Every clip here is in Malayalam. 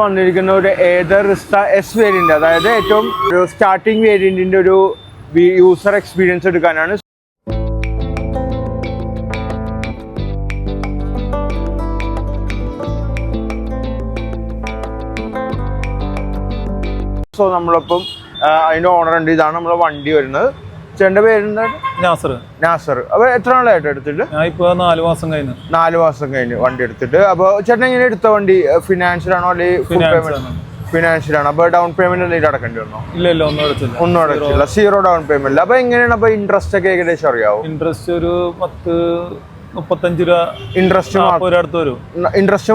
വന്നിരിക്കുന്ന ഒരു ഏതർ എസ് വേരിയന്റ്, അതായത് ഏറ്റവും ഒരു സ്റ്റാർട്ടിംഗ് വേരിയന്റിന്റെ ഒരു യൂസർ എക്സ്പീരിയൻസ് എടുക്കാനാണ്. സോ നമ്മളിപ്പം അതിന്റെ ഓണർ ഉണ്ട്. ഇതാണ് നമ്മളെ വണ്ടി വരുന്നത്. ചേട്ടന്റെ പേരെന്താ? നാസർ. അപ്പൊ എത്ര നാളായിട്ട് എടുത്തിട്ട്? 4 മാസം കഴിഞ്ഞു. 4 മാസം കഴിഞ്ഞ് വണ്ടി എടുത്തിട്ട്. അപ്പൊ ചേട്ടൻ എങ്ങനെ എടുത്ത വണ്ടി? ഫിനാൻഷ്യൽ ആണോ അല്ലെങ്കിൽ ഫുൾ പേയ്മെന്റ്? ഫിനാൻഷ്യൽ ആണ്. അപ്പൊ ഡൗൺ പേയ്മെന്റ് എന്തെങ്കിലും അടക്കേണ്ടി വന്നോ? ഇല്ല, ഒന്നും അടച്ചില്ല. 0 ഡൗൺ പേയ്മെന്റ്. അപ്പൊ എങ്ങനെയാണ് അപ്പൊ ഇൻട്രസ്റ്റ് ഒക്കെ ഏകദേശം അറിയാവോ? ഇൻട്രസ്റ്റ് ഒരു 35 രൂപ ഇൻട്രസ്റ്റ്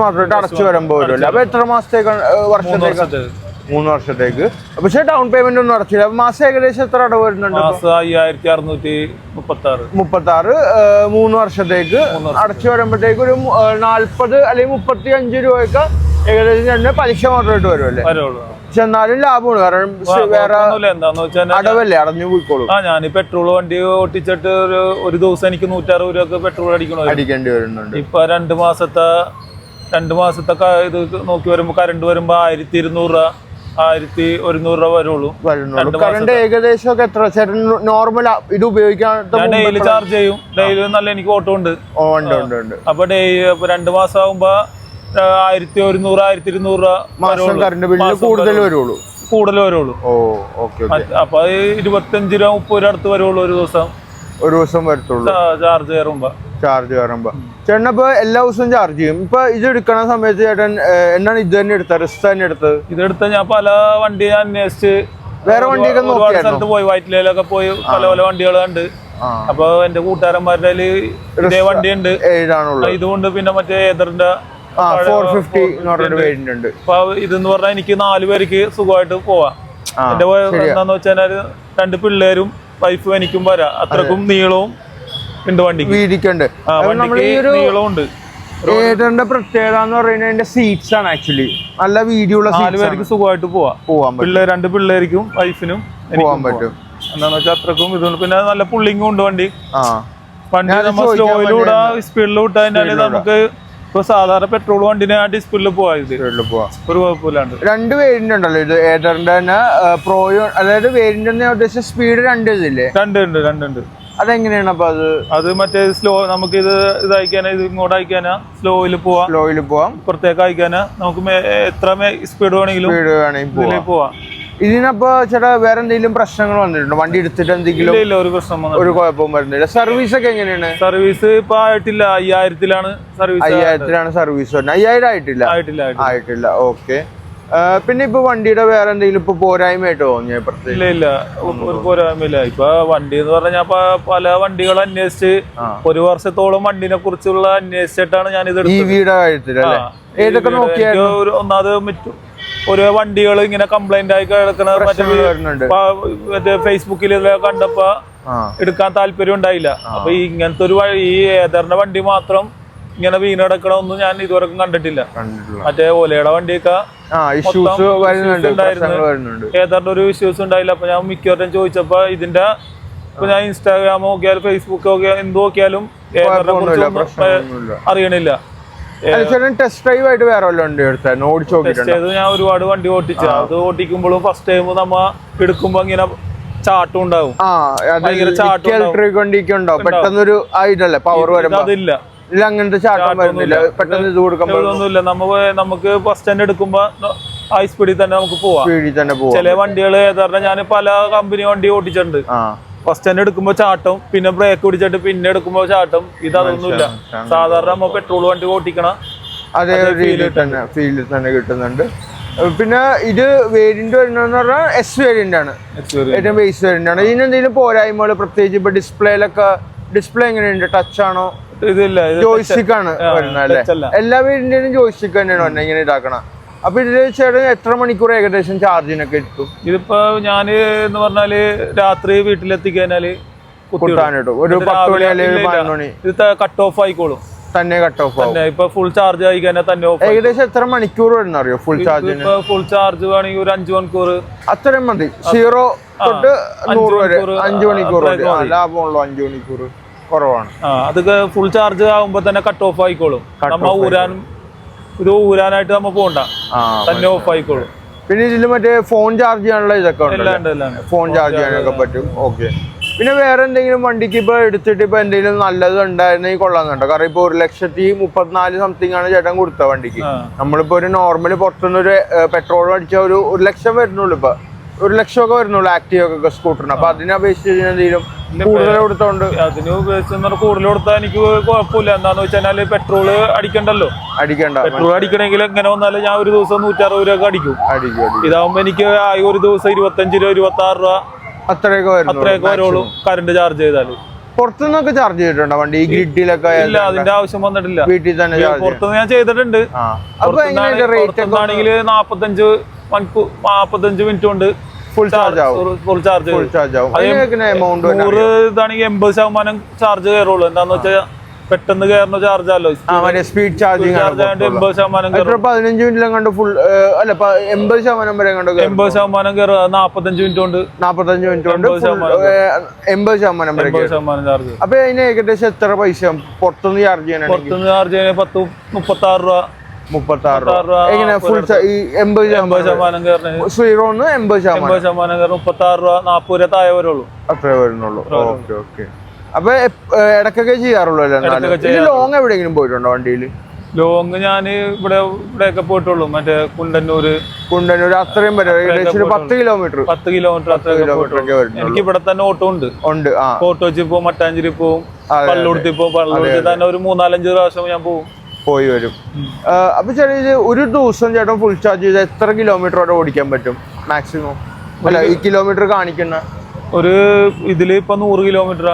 മാത്രമായിട്ട് അടച്ചു വരുമ്പോ വരുമല്ലോ. അപ്പൊ എത്ര മാസത്തേക്കാണ്? വർഷത്തേക്ക്? 3 വർഷത്തേക്ക്. പക്ഷെ ഡൗൺ പേയ്മെന്റ് ഒന്നും അടച്ചില്ല. മാസം ഏകദേശം എത്ര അടവ് വരുന്നുണ്ട്? 5636. 3 വർഷത്തേക്ക് അടച്ചു വരുമ്പോഴത്തേക്ക് ഒരു 40 അല്ലെങ്കിൽ 35 രൂപയൊക്കെ ഏകദേശം തന്നെ പലിശ മാത്രമായിട്ട് വരുമല്ലേ? പക്ഷെ എന്നാലും ലാഭമാണ്. കാരണം വേറെ അടവല്ലേ, അടഞ്ഞു പോയിക്കോളൂ. ഞാൻ പെട്രോൾ വണ്ടി ഓട്ടിച്ചിട്ട് ഒരു ദിവസം എനിക്ക് 160 രൂപ പെട്രോൾ അടിക്കേണ്ടി വരുന്നുണ്ട്. ഇപ്പൊ 2 മാസത്തെ ഇത് നോക്കി വരുമ്പോ കറണ്ട് വരുമ്പോ 1200 രൂപ 1100 രൂപ വരുള്ളൂ. കറണ്ട് ഏകദേശം എത്ര നോർമൽ ഇത് ഉപയോഗിക്കാൻ? ഡെയിലി ചാർജ് ചെയ്യും. ഡെയിലി നല്ല എനിക്ക് ഓട്ടോ ഉണ്ട്. അപ്പൊ 2 മാസം ആകുമ്പോ 1100 1200 രൂപ കറണ്ട് ബില്ല് കൂടുതൽ വരുള്ളൂ. അപ്പൊ 25 രൂപ 30 രൂപ അടുത്ത് വരുള്ളൂ ഒരു ദിവസം വരത്തുള്ളൂ ചാർജ് കയറുമ്പോ. ചേട്ടൻ ഇപ്പൊ എല്ലാ ദിവസവും ചാർജ് ചെയ്യും. ഇപ്പൊ ഇത് എടുക്കണ സമയത്ത് ചേട്ടൻ എന്താണ് ഇത് തന്നെ എടുത്തത്? റിസ്റ്റ് തന്നെ എടുത്തത്? ഇതെടുത്ത ഞാൻ പല വണ്ടി അന്വേഷിച്ച് വേറെ വണ്ടിയൊക്കെ ഒരുപാട് സ്ഥലത്ത് പോയി, വൈറ്റിലൊക്കെ പോയി പല വണ്ടികൾ കണ്ട്. അപ്പൊ എന്റെ കൂട്ടുകാരന്മാരുടെ ഇതേ വണ്ടിയുണ്ട്. ഇതുകൊണ്ട് പിന്നെ മറ്റേ ഏതറിന്റെ 450 ഉണ്ട്. അപ്പൊ ഇതെന്ന് പറഞ്ഞാൽ എനിക്ക് 4 പേർക്ക് സുഖമായിട്ട് പോവാം. എന്റെ എന്താന്ന് വെച്ചാൽ 2 പിള്ളേരും വൈഫും എനിക്കും വരാം. അത്രക്കും നീളവും ഉണ്ട് വണ്ടിക്ക്. നീളമുണ്ട്. ഏതറിന്റെ പ്രത്യേകത എന്ന് പറയുന്നത് സീറ്റ്സ് ആണ്. ആക്ച്വലി നല്ല വീതിയുള്ള 4 പേർക്ക് സുഖമായിട്ട് പോവാം. 2 പിള്ളേർക്കും വൈഫിനും പോകാൻ പറ്റും. എന്താന്ന് വെച്ചാൽ അത്രക്കും ഇതുണ്ട്. പിന്നെ നല്ല പുള്ളിങ്ങും ഉണ്ട് വണ്ടി. നമ്മൾ സ്ലോയിലൂടെ സ്പീഡിൽ വിട്ടാൽ നമുക്ക് ഇപ്പൊ സാധാരണ പെട്രോൾ വണ്ടിനെ ആ സ്പീഡിൽ പോവാം. ഒരു കുഴപ്പമില്ലാണ്ട്. 2 വേരിയന്റ് ഉണ്ടല്ലോ ഇത് ഏതറിന്റെ തന്നെ. പ്രോയോ, അതായത് വേരിയന്റ് ഉദ്ദേശിച്ച സ്പീഡ് 2 ഇതില്ലേ? 2 ഉണ്ട്. അതെങ്ങനെയാണ്? അപ്പൊ അത് മറ്റേ സ്ലോ, നമുക്ക് ഇത് അയക്കാനാ, ഇത് ഇങ്ങോട്ട് അയക്കാനാ, സ്ലോയില് പോവാം. പുറത്തേക്ക് അയക്കാനാ, നമുക്ക് എത്ര സ്പീഡ് വേണമെങ്കിലും പോവാം. ഇതിനപ്പോ ചേട്ടാ വേറെ എന്തെങ്കിലും പ്രശ്നങ്ങൾ വന്നിട്ടുണ്ടോ? വണ്ടി എടുത്തിട്ട് എന്തെങ്കിലും? ഇല്ല, ഒരു പ്രശ്നം ഒരു കുഴപ്പവും വരുന്നില്ല. സർവീസ് ഒക്കെ എങ്ങനെയാണ്? സർവീസ് ഇപ്പൊ ആയിട്ടില്ല. 5000-ലാണ് സർവീസ്. 5000-ലാണ് സർവീസ് വരുന്നത്. 5000 ആയിട്ടില്ല. ഓക്കെ. പിന്നെ ഇപ്പൊ വണ്ടിയുടെ വേറെ എന്തെങ്കിലും ഇപ്പൊ പോരായ്മയായിട്ട് തോന്നിയ? ഇല്ല, ഒരു പോരായ്മയില്ല. ഇപ്പൊ വണ്ടി എന്ന് പറഞ്ഞാൽ പല വണ്ടികൾ അന്വേഷിച്ച് 1 വർഷത്തോളം വണ്ടിനെ കുറിച്ചുള്ള അന്വേഷിച്ചിട്ടാണ് ഞാൻ ഇത് ഏതൊക്കെ നോക്കിയാൽ? ഒന്നാമത് ഒരു വണ്ടികൾ ഇങ്ങനെ കംപ്ലൈന്റ് ആയി കിടക്കണ മറ്റേ ഫേസ്ബുക്കിൽ കണ്ടപ്പോ എടുക്കാൻ താല്പര്യം ഉണ്ടായില്ല. അപ്പൊ ഇങ്ങനത്തെ ഈ ഏതറിന്റെ വണ്ടി മാത്രം ഇങ്ങനെ വീണടക്കണമൊന്നും ഞാൻ ഇതുവരെ കണ്ടിട്ടില്ല. മറ്റേ ഓലയുടെ വണ്ടിയൊക്കെ ഏതാണ്ട് ഒരു ഇഷ്യൂസ് ഉണ്ടായില്ല. അപ്പൊ ഞാൻ മിക്കവരും ചോദിച്ചപ്പോ ഇതിന്റെ ഇപ്പൊ ഞാൻ ഇൻസ്റ്റാഗ്രാം നോക്കിയാലും ഫേസ്ബുക്ക് നോക്കിയാലും എന്ത് നോക്കിയാലും ഏതാറിനെ കുറിച്ച് അറിയണില്ല. ടെസ്റ്റ് ഡ്രൈവ് ആയിട്ട് വേറെ ഞാൻ ഒരുപാട് വണ്ടി ഓട്ടിച്ചു. അത് ഓട്ടിക്കുമ്പോഴും ഫസ്റ്റ് ടൈം നമ്മ എടുക്കുമ്പോ ഇങ്ങനെ ചാട്ടം ഉണ്ടാവും. പെട്ടെന്നൊരു ആയിട്ടല്ലേ പവർ വരുമ്പോ? അതില്ല, അങ്ങനത്തെ ചാട്ടം വരുന്നില്ല. പെട്ടെന്ന് ഇത് കൊടുക്കുമ്പോഴൊന്നുമില്ല. നമുക്ക് ഫസ്റ്റ് സ്റ്റാൻഡ് എടുക്കുമ്പോ ഹൈ സ്പീഡിൽ തന്നെ നമുക്ക് പോവാം. ചില വണ്ടികൾ ഏതാണ്ട് ഞാൻ പല കമ്പനി വണ്ടി ഓട്ടിച്ചിട്ടുണ്ട്. ഫസ്റ്റ് സ്റ്റാൻഡ് എടുക്കുമ്പോ ചാട്ടം, പിന്നെ ബ്രേക്ക് പിടിച്ചിട്ട് പിന്നെ എടുക്കുമ്പോ ചാട്ടം. ഇതൊന്നുമില്ല. സാധാരണ നമ്മ പെട്രോൾ വണ്ടി ഓട്ടിക്കണ അതേ ഫീലിൽ തന്നെ കിട്ടുന്നുണ്ട്. പിന്നെ ഇത് വേരിയന്റ് വരുന്നതെന്ന് പറഞ്ഞാൽ എസ് വേരിയന്റ് ആണ്. ഏറ്റവും ബേസ് വേരിയന്റ് ആണ്. ഇതിനെന്തെങ്കിലും പോരായ്മകൾ പ്രത്യേകിച്ച് ഇപ്പൊ ഡിസ്പ്ലേ എങ്ങനെയുണ്ട്? ടച്ച് ആണോ? ഇതില്ല, ജോയ്സ്റ്റിക് ആണ് വരുന്നത് അല്ലേ? എല്ലാ വേരിയന്റിനും ജോയ്സ്റ്റിക് തന്നെയാണ് വന്നത്. ഇങ്ങനെ ഇതാക്കണം. അപ്പൊ ഇതില് ചേട്ടൻ എത്ര മണിക്കൂർ ഏകദേശം ചാർജിനൊക്കെ എടുക്കും? ഇതിപ്പോ ഞാന് എന്ന് പറഞ്ഞാല് രാത്രി വീട്ടിലെത്തിക്കാനാല് ഒരു 10 മണി അല്ലെങ്കിൽ 11 മണി ഇത് കട്ട് ഓഫ് ആയിക്കോളും. തന്നെ കട്ട് ഓഫ് ആവും. ഇപ്പൊ ഫുൾ ചാർജ് ആയി കഴിഞ്ഞാൽ തന്നെ ഏകദേശം എത്ര മണിക്കൂർ വരുന്ന അറിയോ? ഫുൾ ചാർജിന് ഫുൾ ചാർജ് വേണമെങ്കിൽ ഒരു 5 മണിക്കൂർ അത്രയും മതി. 0 തൊട്ട് 100 വരെ 5 മണിക്കൂർ ലാഭമുള്ളൂ. 5 മണിക്കൂർ കുറവാണ്. അതൊക്കെ ഫുൾ ചാർജ് ആകുമ്പോ തന്നെ കട്ട് ഓഫ് ആയിക്കോളും. നമ്മ ഊരാനും ഇത് ഊരാനായിട്ട് നമ്മ പോണ്ട, തന്നെ ഓഫ് ആയിക്കോളും. പിന്നെ ഇതിൽ മറ്റേ ഫോൺ ചാർജ് ചെയ്യാനുള്ള ഇതൊക്കെ ഫോൺ ചാർജ് ചെയ്യാനൊക്കെ പറ്റും. ഓക്കെ. പിന്നെ വേറെ എന്തെങ്കിലും വണ്ടിക്ക് ഇപ്പൊ എടുത്തിട്ട് ഇപ്പൊ എന്തെങ്കിലും നല്ലത് ഉണ്ടായിരുന്നെങ്കിൽ കൊള്ളാന്നുണ്ടോ? കാരണം ഇപ്പൊ 1,34,000 സംതിങ് ആണ് ചേട്ടൻ കൊടുത്ത വണ്ടിക്ക്. നമ്മളിപ്പോ ഒരു നോർമല് പുറത്തുനിന്ന് ഒരു പെട്രോൾ അടിച്ച ഒരു 1 ലക്ഷം വരുന്നുള്ളൂ. ഇപ്പൊ 1 ലക്ഷമൊക്കെ വരുന്നുള്ളൂ ആക്റ്റീവ് ഒക്കെ സ്കൂട്ടറിന്. അപ്പൊ അതിനെ അപേക്ഷിച്ച് എന്തെങ്കിലും കൂടുതൽ കൊടുത്തോണ്ട് അതിന് ഉപയോഗിച്ച് കൂടുതൽ കൊടുത്താൽ എനിക്ക് കുഴപ്പമില്ല. എന്താന്ന് വെച്ചാൽ പെട്രോള് അടിക്കണ്ടല്ലോ, പെട്രോൾ അടിക്കണമെങ്കിൽ എങ്ങനെ വന്നാലും ഞാൻ ഒരു ദിവസം 160 രൂപ അടിക്കും. ഇതാവുമ്പോ എനിക്ക് ഒരു ദിവസം 25 രൂപ 26 രൂപ അത്രയൊക്കെ വരുള്ളൂ കറണ്ട് ചാർജ് ചെയ്താല്. പുറത്തുനിന്നൊക്കെ ചാർജ് ചെയ്തിട്ടുണ്ടോ വണ്ടി? ഈ ഗ്രിഡിലൊക്കെ ഇല്ല, അതിന്റെ ആവശ്യം വന്നിട്ടില്ല. വീട്ടിൽ തന്നെ പുറത്തുനിന്ന് ഞാൻ ചെയ്തിട്ടുണ്ട്. പുറത്തുനിന്നാണെങ്കിൽ 45 മിനിറ്റ് കൊണ്ട് ഫുൾ ചാർജ് ആവും. 100 ഇതാണെങ്കിൽ 80% ചാർജ് കയറുള്ളൂ. എന്താന്ന് വെച്ചാൽ പെട്ടെന്ന് കയറുന്ന ചാർജ് അല്ലോ, സ്പീഡ് ചാർജിങ് 80% 15 മിനിറ്റിലും കണ്ട് ഫുൾ അല്ല 80% വരെ കണ്ട് 80% കയറുക. 45 മിനിറ്റ് കൊണ്ട് 80% വരെ ചാർജ്. അപ്പൊ അതിന് ഏകദേശം എത്ര പൈസ പുറത്തുനിന്ന് ചാർജ് ചെയ്യാൻ? 36 രൂപ 36 രൂപ. എങ്ങനെ ഫുൾ 80% സീറോന്ന് 80% 36 രൂപ 40 രൂപ താഴെ വരുള്ളൂ. അത്രേ വരുന്നുള്ളൂ. Okay okay. അപ്പൊ ഇടക്കൊക്കെ ചെയ്യാറുള്ളൂ അല്ലേ? ലോങ് എവിടെയെങ്കിലും പോയിട്ടുണ്ടോ വണ്ടിയിൽ? ലോങ് ഞാൻ ഇവിടെയൊക്കെ പോയിട്ടുള്ളൂ. മറ്റേ കുണ്ടന്നൂർ അത്രയും വരെ ഏകദേശം 10 കിലോമീറ്റർ ഒക്കെ വരും. എനിക്ക് ഇവിടെ തന്നെ ഓട്ടോ ഉണ്ട്. ഓട്ടോ വെച്ച് പോകും, മട്ടാഞ്ചേരി പോവും, പള്ളുടുത്തി പോകും. പള്ളുടുത്തി തന്നെ ഒരു 3-4-5 പ്രാവശ്യം ഞാൻ പോയി വരും. അപ്പൊ ചെറിയ ഒരു ദിവസം ചേട്ടൻ ഫുൾ ചാർജ് ചെയ്ത് എത്ര കിലോമീറ്റർ വരെ ഓടിക്കാൻ പറ്റും മാക്സിമം? അല്ല ഈ കിലോമീറ്റർ കാണിക്കുന്ന ഒരു ഇതില് ഇപ്പൊ 100 കിലോമീറ്റർ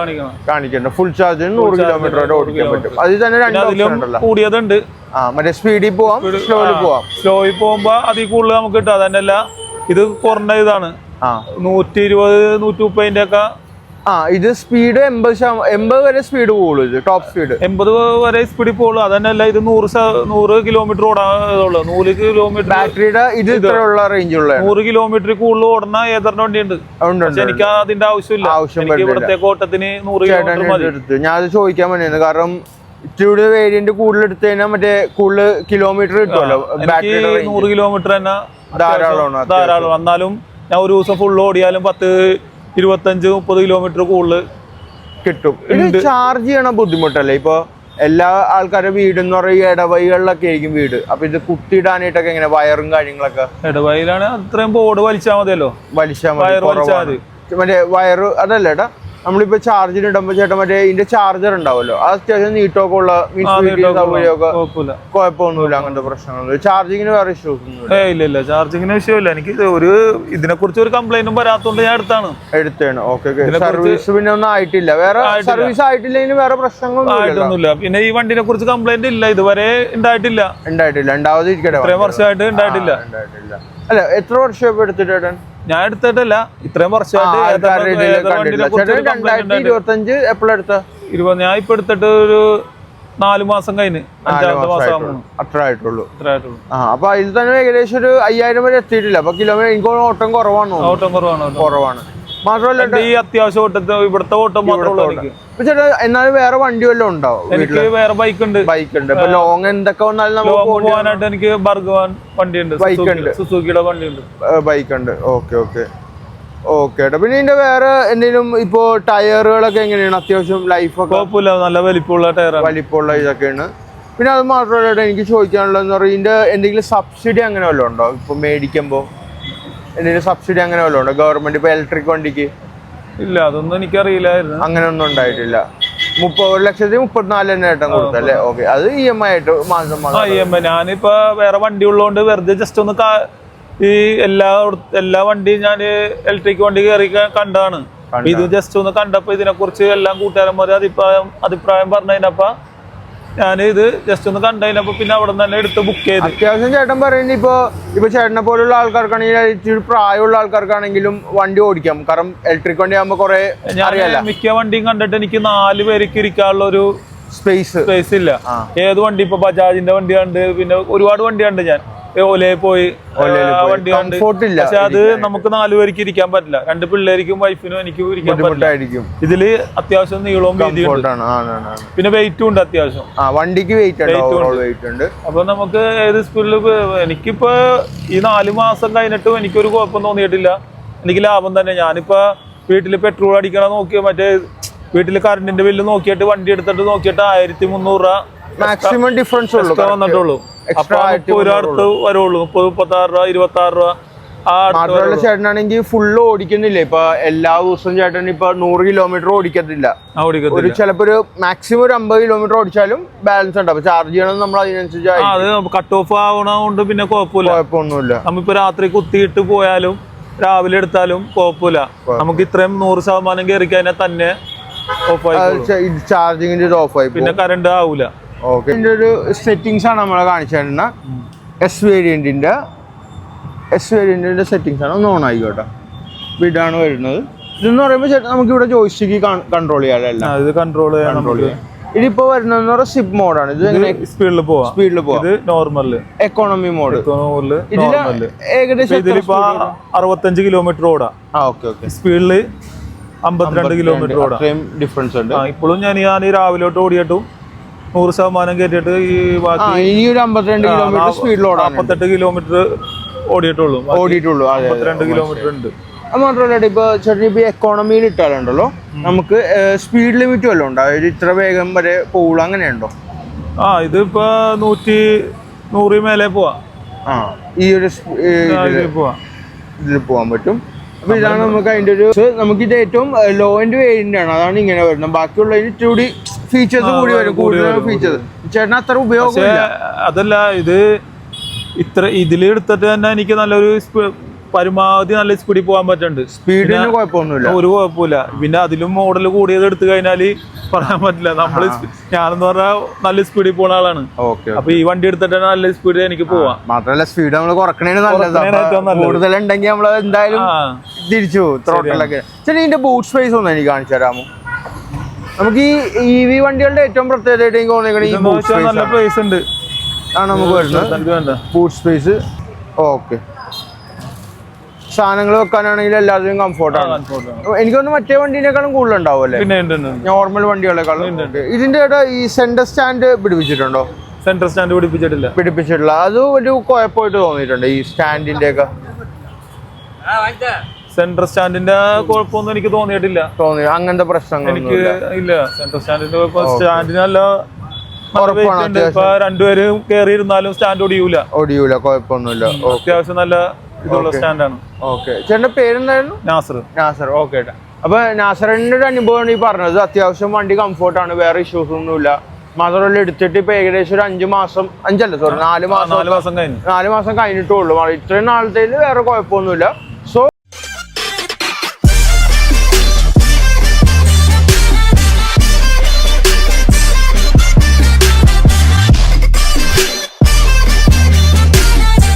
കാണിക്കണം. ഫുൾ ചാർജിന് 100 കിലോമീറ്റർ വരെ ഓടിക്കാൻ പറ്റും. അതിൽ തന്നെ കൂടിയതുണ്ട്. മറ്റേ സ്പീഡിൽ പോവാം, സ്ലോയിൽ പോവാം. സ്ലോയിൽ പോകുമ്പോ അതിൽ കൂടുതൽ നമുക്ക് കിട്ടും. അതന്നെയല്ല ഇത് കുറഞ്ഞ ഇതാണ് 120-130 ഒക്കെ. ഇത് സ്പീഡ് 80 വരെ സ്പീഡ് പോകുള്ളൂ. ഇത് ടോപ്പ് സ്പീഡ് 80 വരെ സ്പീഡിൽ പോകുള്ളൂ. അതന്നെയല്ല ഇത് 100 കിലോമീറ്റർ ഓടാനുള്ളൂ. 100 കിലോമീറ്റർ ബാറ്ററിയുടെ ഇത് ഇത്രയുള്ള റേഞ്ചുള്ള 100 കിലോമീറ്റർ കൂടുതൽ ഓടുന്ന ഏതറിന്റെ വണ്ടിയുണ്ട്. എനിക്ക് അതിന്റെ ആവശ്യമില്ല. ഇവിടുത്തെ കോട്ടത്തിന് 100 കിലോമീറ്റർ. ഞാൻ അത് ചോദിക്കാൻ വേണ്ടിയാണ്. കാരണം ഇച്ചിരി വേരിയന്റ് കൂടുതൽ എടുത്തു കഴിഞ്ഞാൽ മറ്റേ കൂടുതൽ കിലോമീറ്റർ കിട്ടുമല്ലോ. 100 കിലോമീറ്റർ തന്നെ ധാരാളം. എന്നാലും ഞാൻ ഒരു ദിവസം ഫുൾ ഓടിയാലും 25-30 കിലോമീറ്റർ കൂടുതൽ കിട്ടും. ഇത് ചാർജ് ചെയ്യണ ബുദ്ധിമുട്ടല്ലേ? ഇപ്പൊ എല്ലാ ആൾക്കാരുടെ വീട് എന്ന് പറയുക ഇടവഴികളിലൊക്കെ ആയിരിക്കും വീട്. അപ്പൊ ഇത് കുത്തിയിടാനായിട്ടൊക്കെ എങ്ങനെ വയറും കാര്യങ്ങളൊക്കെ? ഇടവഴിയിലാണ് അത്രയും ബോർഡ് വലിച്ചാൽ മതിയല്ലോ. വലിച്ചാൽ മറ്റേ വയറ് അതല്ല ഏട്ടാ. നമ്മളിപ്പോ ചാർജിന് ഇടുമ്പോ ചേട്ടൻ മറ്റേ ഇതിന്റെ ചാർജർ ഉണ്ടാവുമല്ലോ, അത് അത്യാവശ്യം നീട്ടൊക്കെ ഉള്ള കുഴപ്പമൊന്നുമില്ല, അങ്ങനത്തെ പ്രശ്നങ്ങളൊന്നും. ചാർജിങ്ങിന് വേറെ ഇഷ്യൂസ് ഒന്നും ഇല്ല. ചാർജിങ്ങിന് വിഷയമില്ല. എനിക്ക് ഒരു ഇതിനെ കുറിച്ച് ഒരു കംപ്ലൈന്റും വരാത്തോണ്ട് ഞാൻ എടുത്താണ്. ഓക്കെ. സർവീസ് പിന്നെ ഒന്നും ആയിട്ടില്ല, വേറെ സർവീസ് ആയിട്ടില്ലെങ്കിൽ വേറെ പ്രശ്നങ്ങളൊന്നുമില്ല. പിന്നെ ഈ വണ്ടിനെ കുറിച്ച് കംപ്ലൈന്റ് ഇല്ല, ഇതുവരെ ഉണ്ടായിട്ടില്ല. ഉണ്ടാവാതിരിക്കട്ടെ. ഇത്രയും വർഷമായിട്ട് ഉണ്ടായിട്ടില്ല. അല്ല എത്ര വർഷം എടുത്തിട്ട്? ഞാൻ എടുത്തിട്ടില്ല, ഇത്രയും വർഷമായിട്ട്. ഞാൻ ഇപ്പൊ എടുത്തിട്ട് ഒരു 4 മാസം കഴിഞ്ഞ് 5-ാമത്തെ മാസം അത്ര ആയിട്ടുള്ളൂ. അപ്പൊ അതിൽ തന്നെ ഏകദേശം ഒരു 5000 വരെ എത്തിയിട്ടില്ല. അപ്പൊ കിലോമീറ്റർ എനിക്ക് ഓട്ടം കുറവാണ്. മാത്രമല്ല ഈ അത്യാവശ്യം ഓട്ടത്തെ ഇവിടുത്തെ ഓട്ടം മാത്രമേ. ചേട്ടാ എന്നാലും വേറെ വണ്ടി വല്ലതും ഉണ്ടോ? എനിക്ക് വേറെ ബൈക്ക് ഉണ്ട്. ഇപ്പൊ ലോങ് എന്തൊക്കെ വന്നാലും നമുക്ക് പോകാനായിട്ട് എനിക്ക് ബർഗവാൻ വണ്ടിയുണ്ട്, സുസുക്കിയുടെ വണ്ടിയുണ്ട്, ബൈക്ക് ഉണ്ട്. ഓക്കെ. പിന്നെ ഇതിന്റെ വേറെ എന്തെങ്കിലും ഇപ്പൊ ടയറുകളൊക്കെ എങ്ങനെയാണ്? അത്യാവശ്യം ലൈഫൊക്കെ കുഴപ്പമില്ല, നല്ല വലിപ്പമുള്ള ഇതൊക്കെയാണ്. പിന്നെ അത് മാത്രമല്ല എനിക്ക് ചോദിക്കാനുള്ളതെന്ന് പറയുന്നത് ഇതിന്റെ എന്തെങ്കിലും സബ്സിഡി അങ്ങനെ വല്ലതും ഉണ്ടോ? ഇപ്പൊ മേടിക്കുമ്പോ എന്തെങ്കിലും സബ്സിഡി അങ്ങനെ വല്ലതും ഉണ്ടോ ഗവൺമെന്റ്? ഇപ്പൊ ഇലക്ട്രിക് വണ്ടിക്ക് ഇല്ല, അതൊന്നും എനിക്കറിയില്ലായിരുന്നു. അങ്ങനെ ഒന്നും ഉണ്ടായിട്ടില്ല. 1,34,000 തന്നെ ഏട്ടൻ കൊടുത്തല്ലേ? ഓക്കെ. അത് EMI ആയിട്ട് മാസം EMI. ഞാനിപ്പോ വേറെ വണ്ടി ഉള്ളതുകൊണ്ട് വെറുതെ ജസ്റ്റ് ഒന്ന് ഈ എല്ലാ വണ്ടിയും ഞാൻ ഇലക്ട്രിക് വണ്ടി കയറി കണ്ടാണ്. ഇത് ജസ്റ്റ് ഒന്ന് കണ്ടപ്പോ ഇതിനെ കുറിച്ച് എല്ലാം കൂട്ടുകാരന്മാര് അഭിപ്രായം പറഞ്ഞതിനപ്പ ഞാനിത് ജസ്റ്റ് ഒന്ന് കണ്ടതിനപ്പോ പിന്നെ അവിടെ തന്നെ എടുത്ത് ബുക്ക് ചെയ്ത്. അത്യാവശ്യം ചേട്ടൻ പറയുന്നത് ഇപ്പൊ ചേട്ടനെ പോലുള്ള ആൾക്കാർക്കാണെങ്കിൽ ഇച്ചിരി പ്രായമുള്ള ആൾക്കാർക്കാണെങ്കിലും വണ്ടി ഓടിക്കാം. കാരണം ഇലക്ട്രിക് വണ്ടി ആകുമ്പോ കുറെ മിക്ക വണ്ടിയും കണ്ടിട്ട് എനിക്ക് 4 പേർക്ക് ഇരിക്കാനുള്ള ഒരു സ്പേസ് ഇല്ല. ഏത് വണ്ടി ഇപ്പൊ ബജാജിന്റെ വണ്ടിയുണ്ട്, പിന്നെ ഒരുപാട് വണ്ടിയുണ്ട്. ഞാൻ ഓലയിൽ പോയി വണ്ടി കണ്ട്. Comfort ഇല്ല. പക്ഷെ അത് നമുക്ക് 4 പേർക്ക് ഇരിക്കാൻ പറ്റില്ല. 2 പിള്ളേർക്കും വൈഫിനും എനിക്കും ഇരിക്കാൻ പറ്റില്ല. ഇതില് അത്യാവശ്യം നീളവും വീതിയും പിന്നെ വെയിറ്റും ഉണ്ട് അത്യാവശ്യം. വണ്ടിക്ക് വെയിറ്റ് ഉണ്ട്. അപ്പൊ നമുക്ക് ഏത് സ്പീഡിൽ എനിക്കിപ്പോ ഈ 4 മാസം കഴിഞ്ഞിട്ടും എനിക്കൊരു കുഴപ്പം തോന്നിയിട്ടില്ല. എനിക്ക് ലാഭം തന്നെ. ഞാനിപ്പോ വീട്ടില് പെട്രോൾ അടിക്കണം നോക്കിയ മറ്റേ വീട്ടില് കറണ്ടിന്റെ ബില്ല് നോക്കിയിട്ട് വണ്ടി എടുത്തിട്ട് നോക്കിയിട്ട് 1300 രൂപ മാക്സിമം ഡിഫറൻസ് വന്നിട്ടുള്ളൂ. അപ്പൊ ഒരാടുത്ത് വരുള്ളൂ 30-36 രൂപ 26 രൂപ. മാത്രമല്ല ചേട്ടനാണെങ്കിൽ ഫുള്ള് ഓടിക്കുന്നില്ല. ഇപ്പൊ എല്ലാ ദിവസവും ചേട്ടൻ ഇപ്പൊ 100 കിലോമീറ്റർ ഓടിക്കത്തില്ല. ഒരു ചിലപ്പോ ഒരു മാക്സിമം ഒരു 50 കിലോമീറ്റർ ഓടിച്ചാലും ബാലൻസ് ഉണ്ട്. അപ്പൊ ചാർജ് ചെയ്യണം നമ്മൾ അതിനനുസരിച്ച് കട്ട് ഓഫ് ആവണോണ്ട് പിന്നെ കുഴപ്പമൊന്നുമില്ല. നമ്മിപ്പോ രാത്രി കുത്തിയിട്ട് പോയാലും രാവിലെ എടുത്താലും കുഴപ്പമില്ല. നമുക്ക് ഇത്രയും 100% കയറി കഴിഞ്ഞാൽ തന്നെ ചാർജിങ്ങിന്റെ ഇത് ഓഫ് ആയി പിന്നെ കറണ്ട് ആവൂല. ഓക്കെ, ഇതിന്റെ ഒരു സെറ്റിംഗ്സ് ആണ് നമ്മളെ കാണിച്ചു തരുന്ന എസ് വേരിയന്റിന്റെ സെറ്റിംഗ്സ് ആണ്. ഒന്ന് ഓൺ ആയിക്കോട്ടെ. ഇതാണ് വരുന്നത്. ഇതെന്ന് പറയുമ്പോൾ ചേട്ടാ നമുക്ക് ഇവിടെ ജോയിസ്റ്റിക്ക് കൺട്രോൾ ചെയ്യാനല്ല, ഇത് കൺട്രോൾ ചെയ്യാം. ഇതിപ്പോ വരുന്ന സിപ്പ് മോഡാണ്. ഇത് സ്പീഡിൽ പോവാം. Normal economy mode. ഏകദേശം 65 കിലോമീറ്റർ ഓടാം. സ്പീഡില് 52 കിലോമീറ്റർ ഓടാം. ഡിഫറൻസ് ഉണ്ട്. ഇപ്പോഴും ഞാൻ രാവിലോട്ട് ഓടിയിട്ടും 100% കയറ്റിയിട്ട് ഈ ബാക്കി 52 കിലോമീറ്റർ സ്പീഡിൽ 48 കിലോമീറ്റർ ഓടിയിട്ടുള്ളൂ. 52 കിലോമീറ്റർ ഉണ്ട്. അത് മാത്രമല്ല ഇപ്പൊ ചേട്ടൻ ഇപ്പൊ എക്കോണമിയിൽ ഇട്ടാലുണ്ടല്ലോ നമുക്ക് സ്പീഡ് ലിമിറ്റ് വല്ലതും ഉണ്ടോ? ഇത്ര വേഗം വരെ പോകുള്ളൂ അങ്ങനെയുണ്ടോ? ഇതിപ്പോ 100 മേലെ പോവാ. ഈ ഒരു ഇതിൽ പോവാൻ പറ്റും. അപ്പൊ ഇതാണ് നമുക്ക് അതിന്റെ ഒരു നമുക്ക് ഇത് ഏറ്റവും ലോ എൻഡ് വേരിയന്റ് ആണ്. അതാണ് ഇങ്ങനെ വരുന്നത്. ബാക്കിയുള്ളതിന് ഇത്തിരി ഫീച്ചേഴ്സ് കൂടി വരും. കൂടുതൽ ഫീച്ചേഴ്സ് ചേട്ടന് അത്ര ഉപയോഗമില്ല. അതല്ല, ഇതിൽ എടുത്തിട്ട് തന്നെ എനിക്ക് നല്ലൊരു പരമാവധി നല്ല സ്പീഡിൽ പോകാൻ പറ്റുന്നുണ്ട്. സ്പീഡിന് കുഴപ്പമൊന്നുമില്ല, ഒരു കുഴപ്പമില്ല. പിന്നെ അതിലും മോഡൽ കൂടിയത് എടുത്തു കഴിഞ്ഞാല് പറയാൻ പറ്റില്ല. ഞാനെന്ന് പറഞ്ഞാൽ നല്ല സ്പീഡിൽ പോകുന്ന ആളാണ്. അപ്പൊ ഈ വണ്ടി എടുത്തിട്ട് നല്ല സ്പീഡിൽ എനിക്ക് പോവാം. മാത്രമല്ല സ്പീഡ് നമ്മൾ കുറക്കണേന് കൂടുതലുണ്ടെങ്കിൽ നമ്മൾ എന്തായാലും തിരിച്ചു ത്രോട്ടിലൊക്കെ. ചേട്ടാ ഇതിന്റെ ബൂട്ട് സ്പേസ് ഒന്ന് എനിക്ക് കാണിച്ചു തരാമോ? നമുക്ക് ഈ EV വണ്ടികളുടെ ഏറ്റവും പ്രത്യേകത നല്ല പ്ലേസ് ഉണ്ട് ആണ് നമുക്ക് വരുന്നത്. Boot space okay. സാധനങ്ങൾ വെക്കാനാണെങ്കിൽ എല്ലാത്തിനും കംഫോർട്ടാണ്. എനിക്കൊന്ന് മറ്റേ വണ്ടീനേക്കാളും കൂടുതൽ ഉണ്ടാവും അല്ലേ നോർമൽ വണ്ടികളെക്കാളും? ഇതിന്റെ ഈ സെന്റർ സ്റ്റാൻഡ് പിടിപ്പിച്ചിട്ടുണ്ടോ? സെന്റർ സ്റ്റാൻഡ് പിടിപ്പിച്ചിട്ടില്ല. അത് ഒരു കുഴപ്പമായിട്ട് തോന്നിയിട്ടുണ്ട് ഈ സ്റ്റാൻഡിന്റെ ഒക്കെ. സെന്റർ സ്റ്റാൻഡിന്റെ കുഴപ്പമൊന്നും എനിക്ക് തോന്നിയിട്ടില്ല. അങ്ങനത്തെ പ്രശ്നങ്ങൾ എനിക്ക് ഇല്ല. സെന്റർ സ്റ്റാൻഡിന്റെ സ്റ്റാൻഡിനല്ല രണ്ടുപേരും കയറി ഇരുന്നാലും സ്റ്റാൻഡ് ഒടിയൂല. കുഴപ്പമൊന്നുമില്ല. അത്യാവശ്യം നല്ല ഇതുള്ള സ്റ്റാൻഡാണ്. ഓക്കെ, ചേട്ടന്റെ പേരെന്തായിരുന്നു? നാസർ. ഓക്കെ ഏട്ടാ. അപ്പൊ നാസറിന്റെ ഒരു അനുഭവമാണ് ഈ പറഞ്ഞത്. അത്യാവശ്യം വണ്ടി കംഫോർട്ടാണ്, വേറെ ഇഷ്യൂസ് ഒന്നുമില്ല. മാത്രമല്ല എടുത്തിട്ട് ഇപ്പൊ ഏകദേശം ഒരു 4 മാസം കഴിഞ്ഞിട്ടുള്ളൂ. 4 മാസം കഴിഞ്ഞിട്ടുള്ളൂ. ഇത്രയും നാളത്തേല് വേറെ കുഴപ്പമൊന്നുമില്ല. സോ